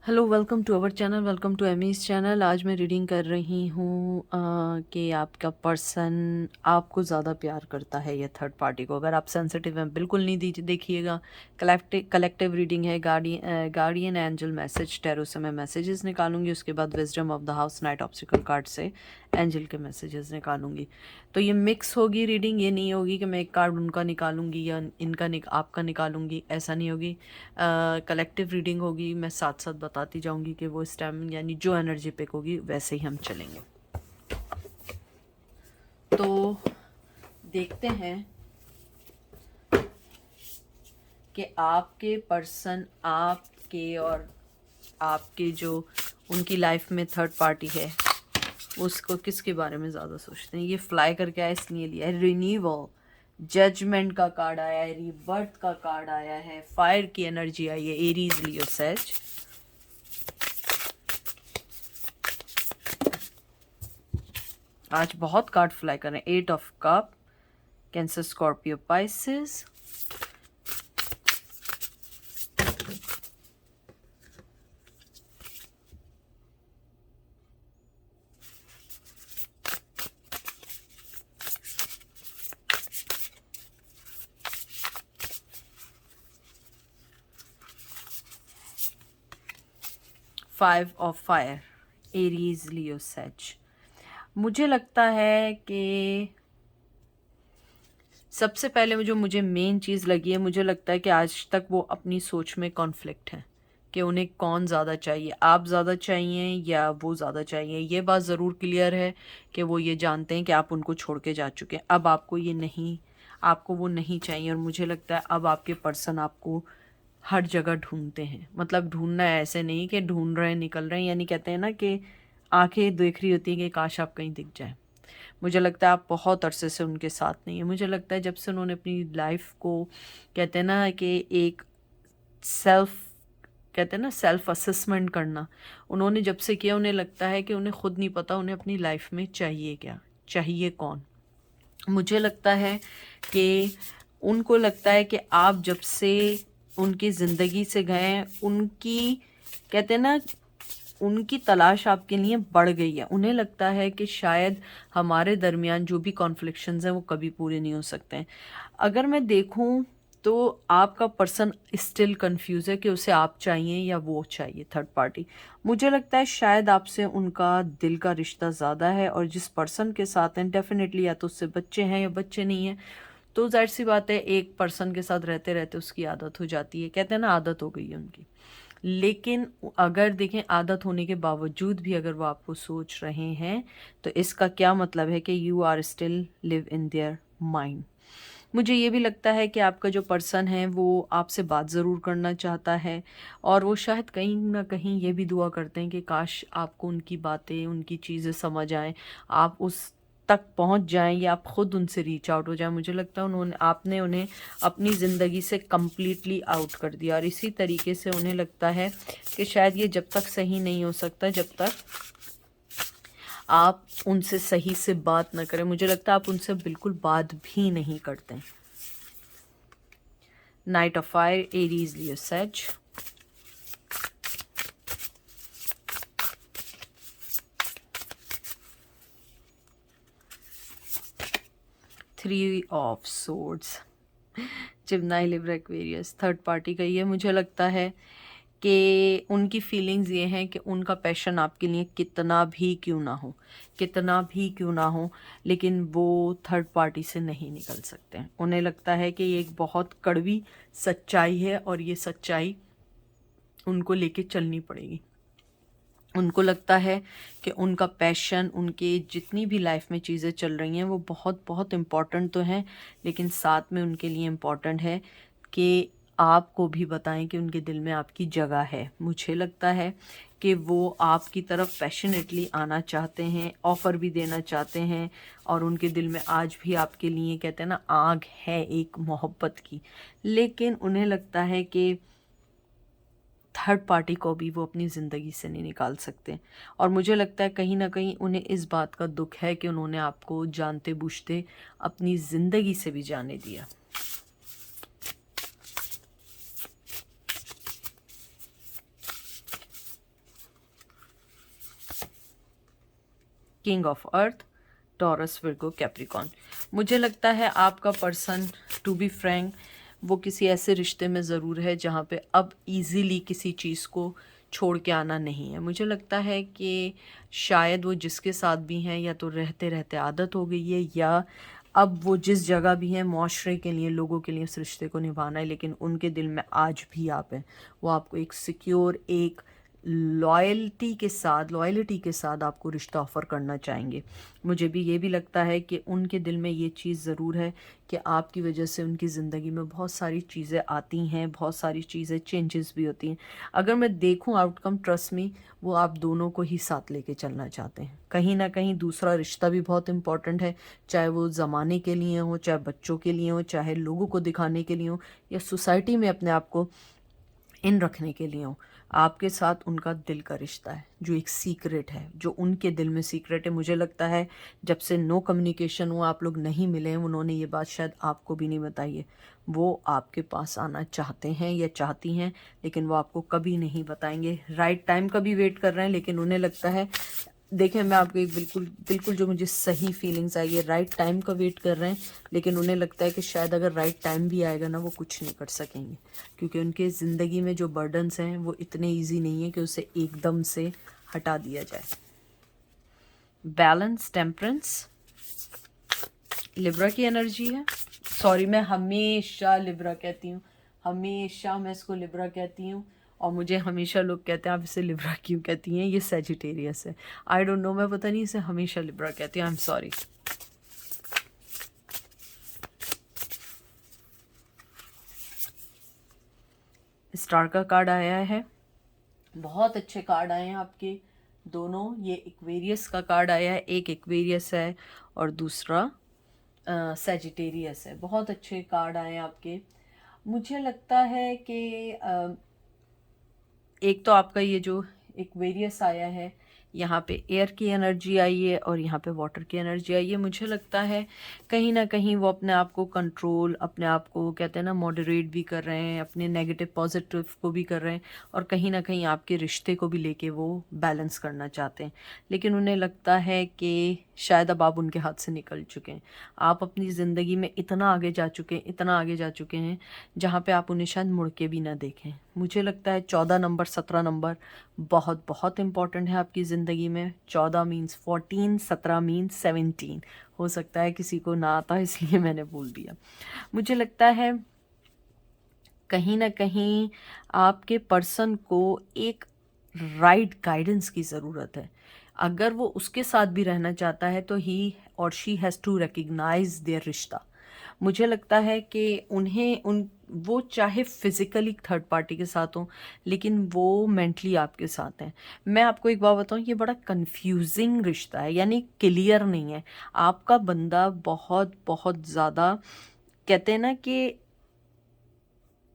Hello, welcome to our channel, welcome to Amy's channel. आज मैं reading कर रही हूँ कि आपका पर्सन आपको ज़्यादा प्यार करता है या थर्ड पार्टी को। अगर आप सेंसिटिव हैं बिल्कुल नहीं दीजिए, देखिएगा। कलेक्टिव रीडिंग है। गार्डियन एंजल मैसेज टैरो से मैं मैसेजेस निकालूंगी, उसके बाद wisdom of the house night obstacle card से एंजल के मैसेजेस निकालूंगी। तो ये मिक्स होगी रीडिंग, ये नहीं होगी कि मैं एक कार्ड उनका निकालूंगी या आपका निकालूंगी, ऐसा नहीं होगी। कलेक्टिव रीडिंग होगी, मैं साथ साथ बताती जाऊंगी कि वो इस टाइम यानी जो एनर्जी पिक होगी वैसे ही हम चलेंगे। तो देखते हैं कि आपके पर्सन आपके और आपके जो उनकी लाइफ में थर्ड पार्टी है उसको किसके बारे में ज़्यादा सोचते हैं। ये फ्लाई करके आया इसलिए लिया है। रिन्यूअल, जजमेंट का कार्ड आया है, रिबर्थ का कार्ड आया है, फायर की एनर्जी आई है, एरीज लियो सेज। आज बहुत कार्ड फ्लाई कर रहे हैं। 8 of cup, cancer, Scorpio, Pisces, five of fire, Aries Leo says. मुझे लगता है कि सबसे पहले जो मुझे मेन चीज़ लगी है, मुझे लगता है कि आज तक वो अपनी सोच में कॉन्फ्लिक्ट हैं कि उन्हें कौन ज़्यादा चाहिए, आप ज़्यादा चाहिए या वो ज़्यादा चाहिए। ये बात ज़रूर क्लियर है कि वो ये जानते हैं कि आप उनको छोड़ के जा चुके हैं, अब आपको ये नहीं, आपको वो नहीं चाहिए। और मुझे लगता है अब आपके पर्सन आपको हर जगह ढूंढते हैं। मतलब ढूंढना है ऐसे नहीं कि ढूंढ रहे हैं निकल रहे हैं, यानी कहते हैं ना कि आंखें देख रही होती हैं कि काश आप कहीं दिख जाए। मुझे लगता है आप बहुत अरसे से उनके साथ नहीं है। मुझे लगता है जब से उन्होंने अपनी लाइफ को, कहते हैं ना कि एक सेल्फ, कहते हैं ना सेल्फ असेसमेंट करना, उन्होंने जब से किया, उन्हें लगता है कि उन्हें खुद नहीं पता उन्हें अपनी लाइफ में चाहिए क्या, चाहिए कौन। मुझे लगता है कि उनको लगता है कि आप जब से उनकी ज़िंदगी से गए, उनकी, कहते हैं ना, उनकी तलाश आपके लिए बढ़ गई है। उन्हें लगता है कि शायद हमारे दरमियान जो भी कॉन्फ्लिक्शंस हैं वो कभी पूरे नहीं हो सकते हैं। अगर मैं देखूं तो आपका पर्सन स्टिल कंफ्यूज है कि उसे आप चाहिए या वो चाहिए थर्ड पार्टी। मुझे लगता है शायद आपसे उनका दिल का रिश्ता ज़्यादा है, और जिस पर्सन के साथ हैं डेफिनेटली या तो उससे बच्चे हैं या बच्चे नहीं हैं। तो जाहिर सी बात है एक पर्सन के साथ रहते रहते उसकी आदत हो जाती है, कहते हैं ना आदत हो गई है उनकी। लेकिन अगर देखें आदत होने के बावजूद भी अगर वो आपको सोच रहे हैं तो इसका क्या मतलब है कि you are still live in their mind. मुझे ये भी लगता है कि आपका जो पर्सन है वो आपसे बात ज़रूर करना चाहता है, और वो शायद कहीं ना कहीं ये भी दुआ करते हैं कि काश आपको उनकी बातें, उनकी चीज़ें समझ आएं, आप उस तक पहुंच जाएं या आप खुद उनसे रीच आउट हो जाएं। मुझे लगता है उन्होंने, आपने उन्हें अपनी ज़िंदगी से कम्प्लीटली आउट कर दिया, और इसी तरीके से उन्हें लगता है कि शायद ये जब तक सही नहीं हो सकता जब तक आप उनसे सही से बात ना करें। मुझे लगता है आप उनसे बिल्कुल बात भी नहीं करते। Knight of fire, Aries Leo sage, three of swords, Gemini, Libra, Aquarius, third party का ये मुझे लगता है कि उनकी फीलिंग्स ये हैं कि उनका पैशन आपके लिए कितना भी क्यों ना हो, कितना भी क्यों ना हो, लेकिन वो थर्ड पार्टी से नहीं निकल सकते हैं। उन्हें लगता है कि ये एक बहुत कड़वी सच्चाई है और ये सच्चाई उनको लेके चलनी पड़ेगी। उनको लगता है कि उनका पैशन, उनके जितनी भी लाइफ में चीज़ें चल रही हैं वो बहुत बहुत इम्पॉर्टेंट तो हैं, लेकिन साथ में उनके लिए इम्पॉर्टेंट है कि आपको भी बताएं कि उनके दिल में आपकी जगह है। मुझे लगता है कि वो आपकी तरफ पैशनेटली आना चाहते हैं, ऑफ़र भी देना चाहते हैं, और उनके दिल में आज भी आपके लिए, कहते हैं ना, आग है एक मोहब्बत की। लेकिन उन्हें लगता है कि थर्ड पार्टी को भी वो अपनी ज़िंदगी से नहीं निकाल सकते, और मुझे लगता है कहीं ना कहीं उन्हें इस बात का दुख है कि उन्होंने आपको जानते बूझते अपनी ज़िंदगी से भी जाने दिया। King of earth, taurus, Virgo, Capricorn. मुझे लगता है आपका पर्सन, टू बी फ्रैंक, वो किसी ऐसे रिश्ते में ज़रूर है जहाँ पे अब इजीली किसी चीज़ को छोड़ के आना नहीं है। मुझे लगता है कि शायद वो जिसके साथ भी हैं या तो रहते रहते आदत हो गई है, या अब वो जिस जगह भी हैं माशरे के लिए, लोगों के लिए उस रिश्ते को निभाना है, लेकिन उनके दिल में आज भी आप हैं। वो आपको एक सिक्योर, एक लॉयल्टी के साथ आपको रिश्ता ऑफ़र करना चाहेंगे। मुझे भी ये भी लगता है कि उनके दिल में ये चीज़ ज़रूर है कि आपकी वजह से उनकी ज़िंदगी में बहुत सारी चीज़ें आती हैं, बहुत सारी चीज़ें चेंजेस भी होती हैं। अगर मैं देखूं आउटकम, ट्रस्ट मी, वो आप दोनों को ही साथ लेके चलना चाहते हैं। कहीं ना कहीं दूसरा रिश्ता भी बहुत इंपॉर्टेंट है, चाहे वो ज़माने के लिए हो, चाहे बच्चों के लिए हो, चाहे लोगों को दिखाने के लिए हो, या सोसाइटी में अपने आप को इन रखने के लिए हो। आपके साथ उनका दिल का रिश्ता है, जो एक सीक्रेट है, जो उनके दिल में सीक्रेट है। मुझे लगता है जब से नो कम्युनिकेशन हुआ, आप लोग नहीं मिले हैं, उन्होंने ये बात शायद आपको भी नहीं बताई है। वो आपके पास आना चाहते हैं या चाहती हैं, लेकिन वो आपको कभी नहीं बताएंगे। राइट टाइम का भी वेट कर रहे हैं, लेकिन उन्हें लगता है, देखिए मैं आपको एक बिल्कुल बिल्कुल जो मुझे सही फीलिंग्स आई है, राइट टाइम का वेट कर रहे हैं, लेकिन उन्हें लगता है कि शायद अगर राइट टाइम भी आएगा ना, वो कुछ नहीं कर सकेंगे, क्योंकि उनके ज़िंदगी में जो बर्डन्स हैं वो इतने इजी नहीं है कि उसे एकदम से हटा दिया जाए। बैलेंस, टेम्परेंस, लिब्रा की एनर्जी है। सॉरी, मैं हमेशा लिब्रा कहती हूँ, हमेशा मैं इसको लिब्रा कहती हूँ, और मुझे हमेशा लोग कहते हैं आप इसे लिब्रा क्यों कहती हैं, ये सेजिटेरियस है। आई डोंट नो, मैं पता नहीं इसे हमेशा लिब्रा कहती हूँ, आई एम सॉरी। स्टार का कार्ड आया है, बहुत अच्छे कार्ड आए हैं आपके दोनों। ये एक्वेरियस का कार्ड आया है, एक एक्वेरियस है और दूसरा सेजिटेरियस है। बहुत अच्छे कार्ड आए हैं आपके। मुझे लगता है कि एक तो आपका ये जो एक्वेरियस आया है, यहाँ पे एयर की एनर्जी आई है और यहाँ पे वाटर की एनर्जी आई है। मुझे लगता है कहीं ना कहीं वो अपने आप को कंट्रोल, अपने आप को कहते हैं ना मॉडरेट भी कर रहे हैं, अपने नेगेटिव पॉजिटिव को भी कर रहे हैं, और कहीं ना कहीं आपके रिश्ते को भी लेके वो बैलेंस करना चाहते हैं। लेकिन उन्हें लगता है कि शायद अब आप उनके हाथ से निकल चुके हैं, आप अपनी ज़िंदगी में इतना आगे जा चुके हैं, इतना आगे जा चुके हैं जहाँ पे आप उन्हें शायद मुड़ के भी ना देखें। मुझे लगता है 14 नंबर, 17 नंबर बहुत बहुत इम्पॉर्टेंट है आपकी ज़िंदगी में। 14 मीन्स 14, 17 मीन्स 17। हो सकता है किसी को ना आता, इसलिए मैंने बोल दिया। मुझे लगता है कहीं ना कहीं आपके पर्सन को एक राइट गाइडेंस की ज़रूरत है। अगर वो उसके साथ भी रहना चाहता है तो ही और she has to recognise their रिश्ता। मुझे लगता है कि उन्हें वो चाहे फिज़िकली थर्ड पार्टी के साथ हों, लेकिन वो मेंटली आपके साथ हैं। मैं आपको एक बात बताऊं, ये बड़ा कंफ्यूजिंग रिश्ता है, यानी क्लियर नहीं है। आपका बंदा बहुत बहुत ज़्यादा, कहते हैं ना कि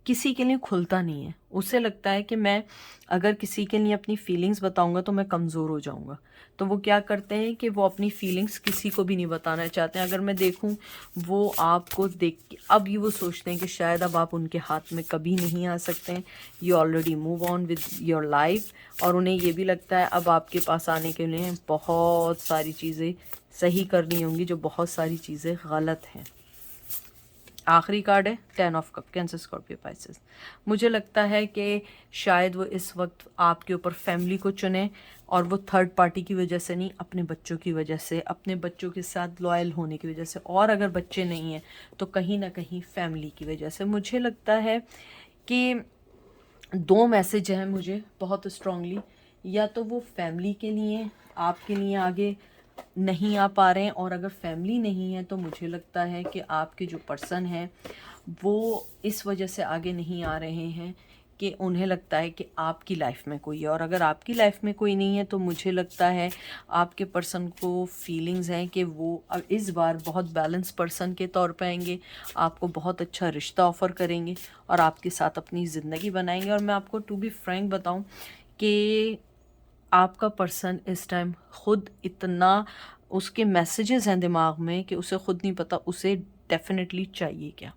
किसी के लिए खुलता नहीं है। उसे लगता है कि मैं अगर किसी के लिए अपनी फीलिंग्स बताऊंगा तो मैं कमज़ोर हो जाऊंगा, तो वो क्या करते हैं कि वो अपनी फीलिंग्स किसी को भी नहीं बताना चाहते हैं। अगर मैं देखूं, वो आपको देख के अब ये वो सोचते हैं कि शायद अब आप उनके हाथ में कभी नहीं आ सकते हैं, you already move on with your life, और उन्हें ये भी लगता है अब आपके पास आने के लिए बहुत सारी चीज़ें सही करनी होंगी, जो बहुत सारी चीज़ें गलत हैं। आखिरी कार्ड है 10 of cup, cancer, Scorpio, Pisces. मुझे लगता है कि शायद वो इस वक्त आपके ऊपर फैमिली को चुने, और वो थर्ड पार्टी की वजह से नहीं, अपने बच्चों की वजह से, अपने बच्चों के साथ लॉयल होने की वजह से, और अगर बच्चे नहीं हैं तो कहीं ना कहीं फैमिली की वजह से। मुझे लगता है कि दो मैसेज हैं मुझे बहुत स्ट्रांगली, या तो वो फैमिली के लिए आपके लिए आगे नहीं आ पा रहे हैं, और अगर फैमिली नहीं है तो मुझे लगता है कि आपके जो पर्सन हैं वो इस वजह से आगे नहीं आ रहे हैं कि उन्हें लगता है कि आपकी लाइफ में कोई है, और अगर आपकी लाइफ में कोई नहीं है तो मुझे लगता है आपके पर्सन को फीलिंग्स हैं कि वो अब इस बार बहुत बैलेंस पर्सन के तौर पे आएंगे, आपको बहुत अच्छा रिश्ता ऑफ़र करेंगे और आपके साथ अपनी ज़िंदगी बनाएंगे। और मैं आपको टू बी फ्रैंक बताऊं कि आपका पर्सन इस टाइम खुद इतना, उसके मैसेजेस हैं दिमाग में कि उसे खुद नहीं पता उसे डेफिनेटली चाहिए क्या।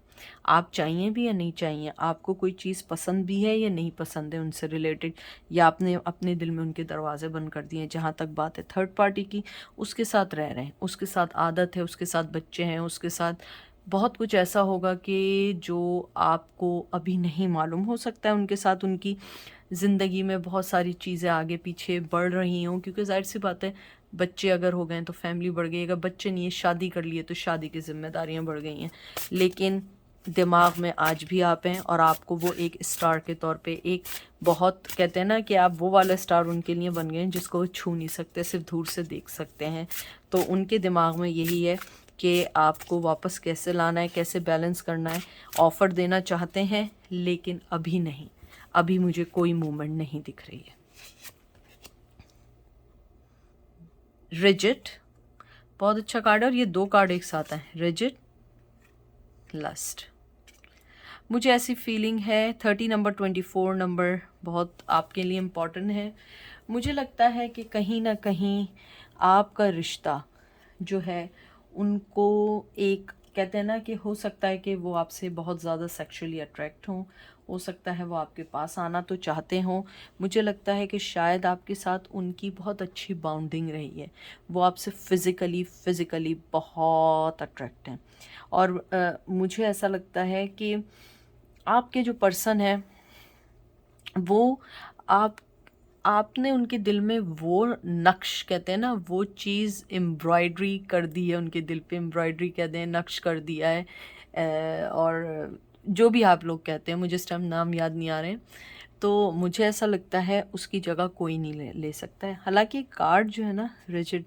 आप चाहिए भी या नहीं चाहिए, आपको कोई चीज़ पसंद भी है या नहीं पसंद है उनसे रिलेटेड, या आपने अपने दिल में उनके दरवाजे बंद कर दिए। जहाँ तक बात है थर्ड पार्टी की, उसके साथ रह रहे हैं, उसके साथ आदत है, उसके साथ बच्चे हैं, उसके साथ बहुत कुछ ऐसा होगा कि जो आपको अभी नहीं मालूम। हो सकता है उनके साथ उनकी ज़िंदगी में बहुत सारी चीज़ें आगे पीछे बढ़ रही हों, क्योंकि ज़ाहिर सी बात है बच्चे अगर हो गए हैं तो फैमिली बढ़ गई, अगर बच्चे नहीं है शादी कर लिए तो शादी की जिम्मेदारियां बढ़ गई हैं, लेकिन दिमाग में आज भी आप हैं और आपको वो एक स्टार के तौर पे एक बहुत, कहते हैं ना कि आप वो वाला स्टार उनके लिए बन गए हैं जिसको वो छू नहीं सकते, सिर्फ दूर से देख सकते हैं। तो उनके दिमाग में यही है कि आपको वापस कैसे लाना है, कैसे बैलेंस करना है। ऑफ़र देना चाहते हैं लेकिन अभी नहीं, अभी मुझे कोई मूवमेंट नहीं दिख रही है। रिजिड बहुत अच्छा कार्ड है और ये दो कार्ड एक साथ हैं, रिजिड, लस्ट। मुझे ऐसी फीलिंग है 30 नंबर 24 नंबर बहुत आपके लिए इम्पॉर्टेंट है। मुझे लगता है कि कहीं ना कहीं आपका रिश्ता जो है उनको एक, कहते हैं ना कि हो सकता है कि वो आपसे बहुत ज़्यादा सेक्सुअली अट्रैक्ट हों, हो सकता है वो आपके पास आना तो चाहते हों। मुझे लगता है कि शायद आपके साथ उनकी बहुत अच्छी बाउंडिंग रही है, वो आपसे फ़िज़िकली बहुत अट्रैक्ट हैं। और मुझे ऐसा लगता है कि आपके जो पर्सन है वो आप आपने उनके दिल में वो नक्श, कहते हैं ना वो चीज़ एम्ब्रॉयडरी कर दी है, उनके दिल पे एम्ब्रॉयडरी कहते हैं, नक्श कर दिया है। और जो भी आप लोग कहते हैं, मुझे इस टाइम नाम याद नहीं आ रहे हैं। तो मुझे ऐसा लगता है उसकी जगह कोई नहीं ले सकता है। हालांकि कार्ड जो है ना रिजिड,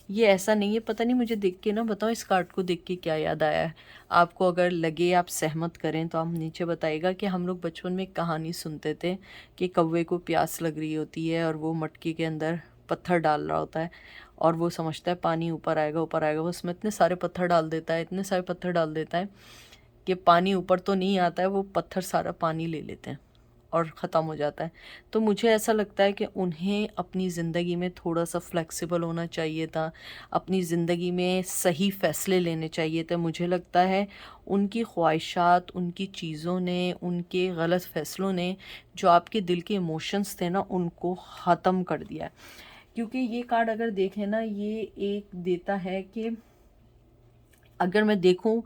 ये ऐसा नहीं है, पता नहीं मुझे देख के ना, बताओ इस कार्ड को देख के क्या याद आया है आपको। अगर लगे आप सहमत करें तो आप नीचे बताइएगा कि हम लोग बचपन में एक कहानी सुनते थे कि कौवे को प्यास लग रही होती है और वो मटकी के अंदर पत्थर डाल रहा होता है और वो समझता है पानी ऊपर आएगा ऊपर आएगा, वो उसमें इतने सारे पत्थर डाल देता है, इतने सारे पत्थर डाल देता है कि पानी ऊपर तो नहीं आता है, वो पत्थर सारा पानी ले लेते हैं और ख़त्म हो जाता है। तो मुझे ऐसा लगता है कि उन्हें अपनी ज़िंदगी में थोड़ा सा फ्लेक्सिबल होना चाहिए था, अपनी ज़िंदगी में सही फ़ैसले लेने चाहिए थे। मुझे लगता है उनकी ख्वाहिशात, उनकी चीज़ों ने, उनके गलत फ़ैसलों ने जो आपके दिल के इमोशंस थे ना उनको ख़त्म कर दिया है। क्योंकि ये कार्ड अगर देखें ना, ये एक देता है कि अगर मैं देखूं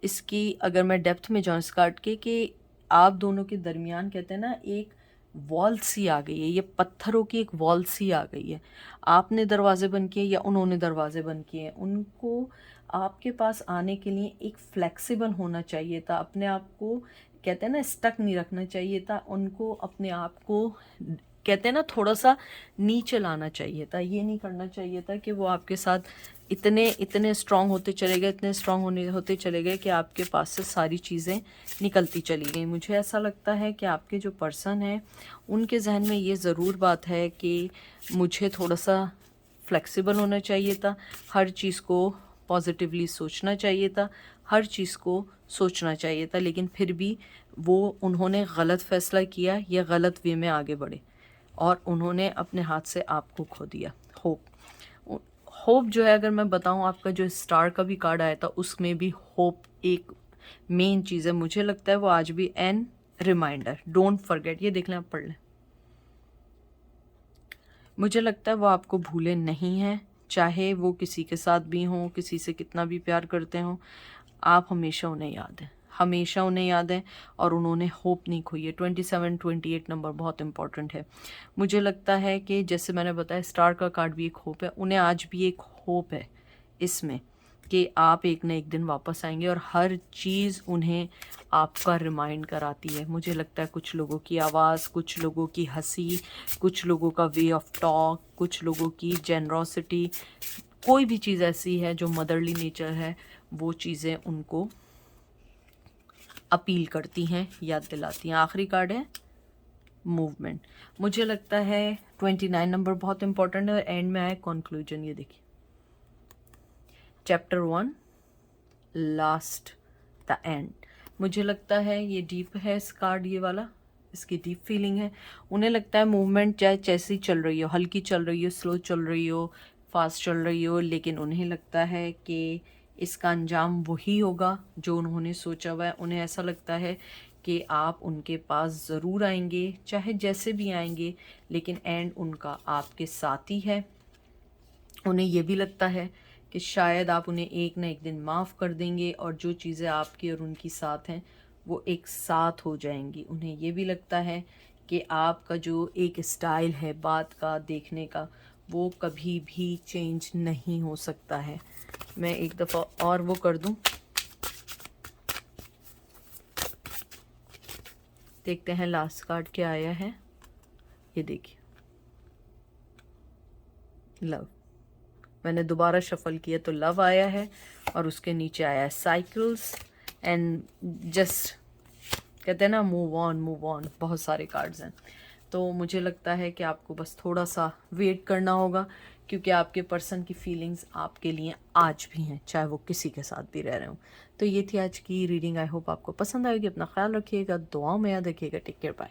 इसकी, अगर मैं डेप्थ में जाऊं इस कार्ड के, कि आप दोनों के दरमियान, कहते हैं ना एक वॉल सी आ गई है, ये पत्थरों की एक वॉल सी आ गई है। आपने दरवाजे बंद किए या उन्होंने दरवाजे बंद किए हैं। उनको आपके पास आने के लिए एक फ्लेक्सिबल होना चाहिए था, अपने आप को, कहते हैं ना स्टक नहीं रखना चाहिए था उनको, अपने आप को, कहते हैं ना थोड़ा सा नीचे लाना चाहिए था। ये नहीं करना चाहिए था कि वो आपके साथ इतने इतने स्ट्रांग होते चले गए, इतने स्ट्रांग होते चले गए कि आपके पास से सारी चीज़ें निकलती चली गई। मुझे ऐसा लगता है कि आपके जो पर्सन हैं उनके जहन में ये ज़रूर बात है कि मुझे थोड़ा सा फ्लेक्सिबल होना चाहिए था, हर चीज़ को पॉजिटिवली सोचना चाहिए था, हर चीज़ को सोचना चाहिए था, लेकिन फिर भी वो उन्होंने गलत फ़ैसला किया या गलत वे में आगे बढ़े और उन्होंने अपने हाथ से आपको खो दिया। होप, होप जो है, अगर मैं बताऊं, आपका जो स्टार का भी कार्ड आया था उसमें भी होप एक मेन चीज़ है। मुझे लगता है वो आज भी एन रिमाइंडर, डोंट फॉरगेट, ये देख लें आप, पढ़ लें। मुझे लगता है वो आपको भूले नहीं हैं, चाहे वो किसी के साथ भी हों, किसी से कितना भी प्यार करते हों, आप हमेशा उन्हें याद हैं, हमेशा उन्हें याद है और उन्होंने होप नहीं खोई है। 27 28 नंबर बहुत इंपॉर्टेंट है। मुझे लगता है कि जैसे मैंने बताया स्टार का कार्ड भी एक होप है, उन्हें आज भी एक होप है इसमें कि आप एक न एक दिन वापस आएंगे और हर चीज़ उन्हें आपका रिमाइंड कराती है। मुझे लगता है कुछ लोगों की आवाज़, कुछ लोगों की हंसी, कुछ लोगों का वे ऑफ टॉक, कुछ लोगों की जेनरोसिटी, कोई भी चीज़ ऐसी है जो मदरली नेचर है, वो चीज़ें उनको अपील करती हैं, याद दिलाती हैं। आखिरी कार्ड है मूवमेंट। मुझे लगता है 29 नंबर बहुत इंपॉर्टेंट है। एंड में आए कंक्लूजन, ये देखिए, चैप्टर 1 लास्ट द एंड। मुझे लगता है ये डीप है इस कार्ड, ये वाला, इसकी डीप फीलिंग है। उन्हें लगता है मूवमेंट चाहे जैसी चल रही हो, हल्की चल रही हो, स्लो चल रही हो, फास्ट चल रही हो, लेकिन उन्हें लगता है कि इसका अंजाम वही होगा जो उन्होंने सोचा हुआ है। उन्हें ऐसा लगता है कि आप उनके पास ज़रूर आएंगे, चाहे जैसे भी आएंगे, लेकिन एंड उनका आपके साथ ही है। उन्हें ये भी लगता है कि शायद आप उन्हें एक ना एक दिन माफ़ कर देंगे और जो चीज़ें आपकी और उनकी साथ हैं वो एक साथ हो जाएंगी। उन्हें ये भी लगता है कि आपका जो एक स्टाइल है बात का, देखने का, वो कभी भी चेंज नहीं हो सकता है। मैं एक दफ़ा और वो कर दूं, देखते हैं लास्ट कार्ड क्या आया है। ये देखिए, लव। मैंने दोबारा शफल किया तो लव आया है और उसके नीचे आया है साइकिल्स एंड जस्ट, कहते हैं ना मूव ऑन, बहुत सारे कार्ड्स हैं। तो मुझे लगता है कि आपको बस थोड़ा सा वेट करना होगा, क्योंकि आपके पर्सन की फीलिंग्स आपके लिए आज भी हैं, चाहे वो किसी के साथ भी रह रहे हों। तो ये थी आज की रीडिंग। आई होप आपको पसंद आएगी। अपना ख्याल रखिएगा, दुआओं में याद रखिएगा। Take care, bye.